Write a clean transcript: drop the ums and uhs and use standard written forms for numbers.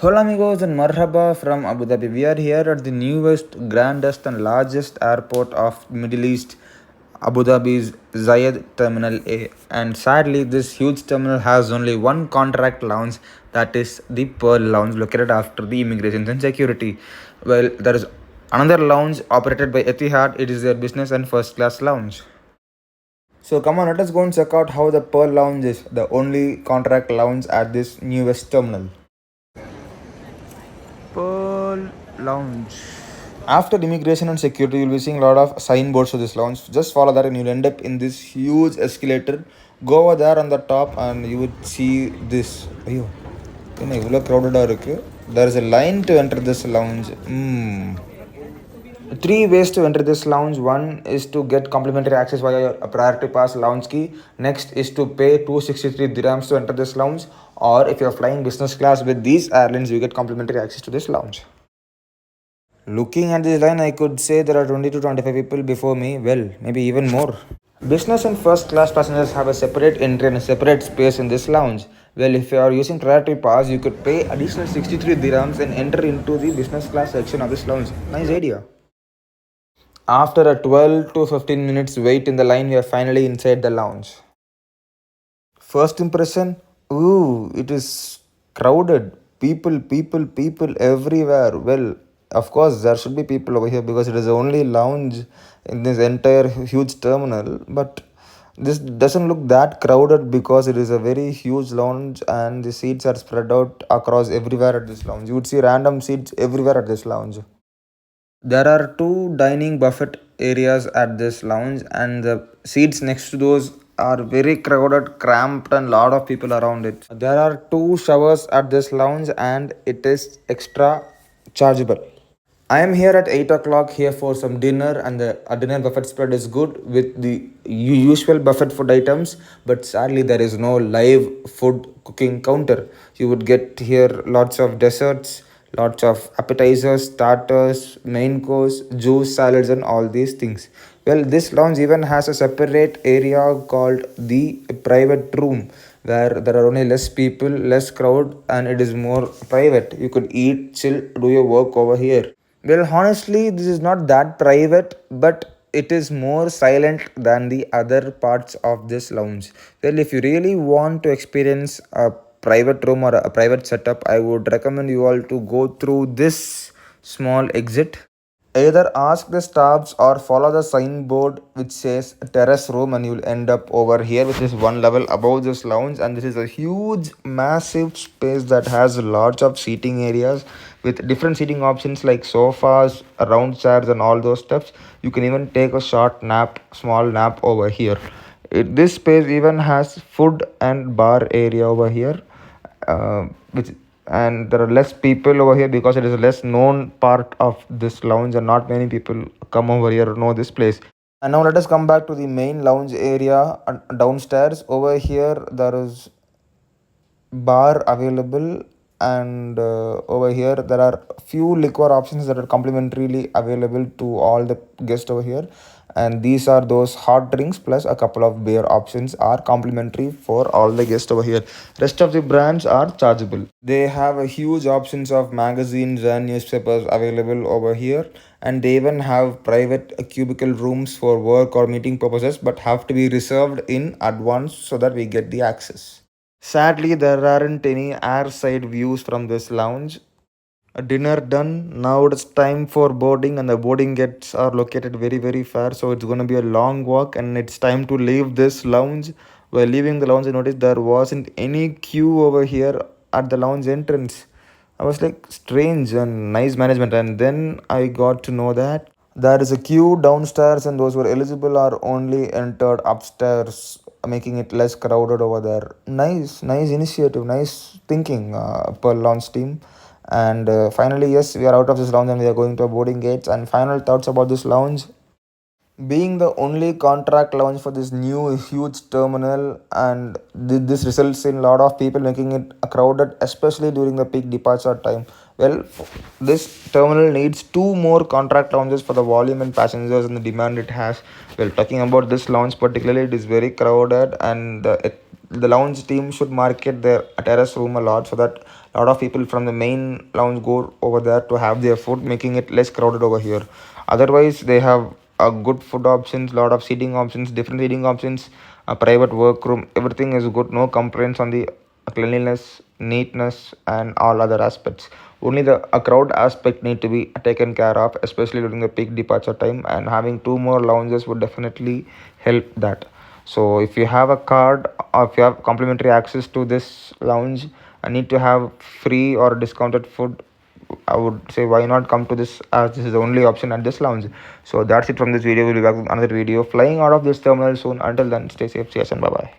Hola amigos and marhaba from Abu Dhabi. We are here at the newest, grandest and largest airport of Middle East, Abu Dhabi's Zayed Terminal A. And sadly, this huge terminal has only one contract lounge, that is the Pearl Lounge, located after the immigration and security. Well, there is another lounge operated by Etihad. It is their business and first class lounge. So come on, let us go and check out how the Pearl Lounge is, the only contract lounge at this newest terminal. Pearl Lounge. After immigration and security, you'll be seeing a lot of signboards to this lounge. Just follow that and you'll end up in this huge escalator. Go over there on the top and you would see this. ஐயோ என்ன இவ்வளோ க்ரௌடடாக இருக்குது. There is a line to enter this lounge. Three ways to enter this lounge. One is to get complimentary access via your priority pass lounge key. Next is to pay 263 dirhams to enter this lounge. Or if you're flying business class with these airlines, you get complimentary access to this lounge. Looking at this line, I could say there are 20 to 25 people before me. Well, maybe even more. Business and first class passengers have a separate entry and a separate space in this lounge. Well, if you are using priority pass, you could pay additional 63 dirhams and enter into the business class section of this lounge. Nice idea. After a 12 to 15 minutes wait in the line, we are finally inside the lounge. First impression, ooh, it is crowded. People everywhere. Well, of course, there should be people over here because it is the only lounge in this entire huge terminal. But this doesn't look that crowded because it is a very huge lounge and the seats are spread out across everywhere at this lounge. You would see random seats everywhere at this lounge. There are two dining buffet areas at this lounge, and the seats next to those are very crowded, cramped, and lot of people around it. There are two showers at this lounge, and it is extra chargeable. I am here at 8 o'clock here for some dinner, and the dinner buffet spread is good with the usual buffet food items, but sadly, there is no live food cooking counter. You would get here lots of desserts, lots of appetizers, starters, main course, juice, salads, and all these things. Well, this lounge even has a separate area called the private room where there are only less people, less crowd, and it is more private. You could eat, chill, do your work over here. Well, honestly, this is not that private, but it is more silent than the other parts of this lounge. Well, if you really want to experience a private room or a private setup, I would recommend you all to go through this small exit. Either ask the staffs or follow the signboard which says terrace room, and you'll end up over here, which is one level above this lounge. And this is a huge, massive space that has lots of seating areas with different seating options like sofas, round chairs, and all those stuffs. You can even take a short nap, small nap over here. This space even has food and bar area over here, which and there are less people over here because it is a less known part of this lounge and not many people come over here to know this place. And now let us come back to the main lounge area downstairs. Over here there is bar available, and over here there are few liquor options that are complimentarily available to all the guests over here, and these are those hot drinks plus a couple of beer options are complimentary for all the guests over here. Rest of the brands are chargeable. They have a huge options of magazines and newspapers available over here, and they even have private cubicle rooms for work or meeting purposes, but have to be reserved in advance so that we get the access. Sadly, there aren't any airside views from this lounge. A dinner done. Now it's time for boarding, and the boarding gates are located very far, so it's gonna be a long walk, and it's time to leave this lounge. While leaving the lounge, I noticed there wasn't any queue over here at the lounge entrance. I was like, strange and nice management, and then I got to know that there is a queue downstairs, and those who are eligible are only entered upstairs, making it less crowded over there. Nice initiative, nice thinking, per launch team. And finally, yes, we are out of this lounge and we are going to a boarding gates. And final thoughts about this lounge: being the only contract lounge for this new huge terminal, and this results in a lot of people, making it crowded, especially during the peak departure time. Well, this terminal needs two more contract lounges for the volume and passengers and the demand it has. Well, talking about this lounge particularly, it is very crowded, and the lounge team should market their terrace room a lot so that A lot of people from the main lounge go over there to have their food, making it less crowded over here. Otherwise they have a good food options, lot of seating options, different seating options, a private workroom, everything is good, no complaints on the cleanliness, neatness and all other aspects. Only the a crowd aspect need to be taken care of, especially during the peak departure time, and having two more lounges would definitely help that. So if you have a card or if you have complimentary access to this lounge and need to have free or discounted food, I would say why not come to this, as this is the only option at this lounge. So that's it from this video. We'll be back with another video flying out of this terminal soon. Until then, stay safe, see us, and bye bye.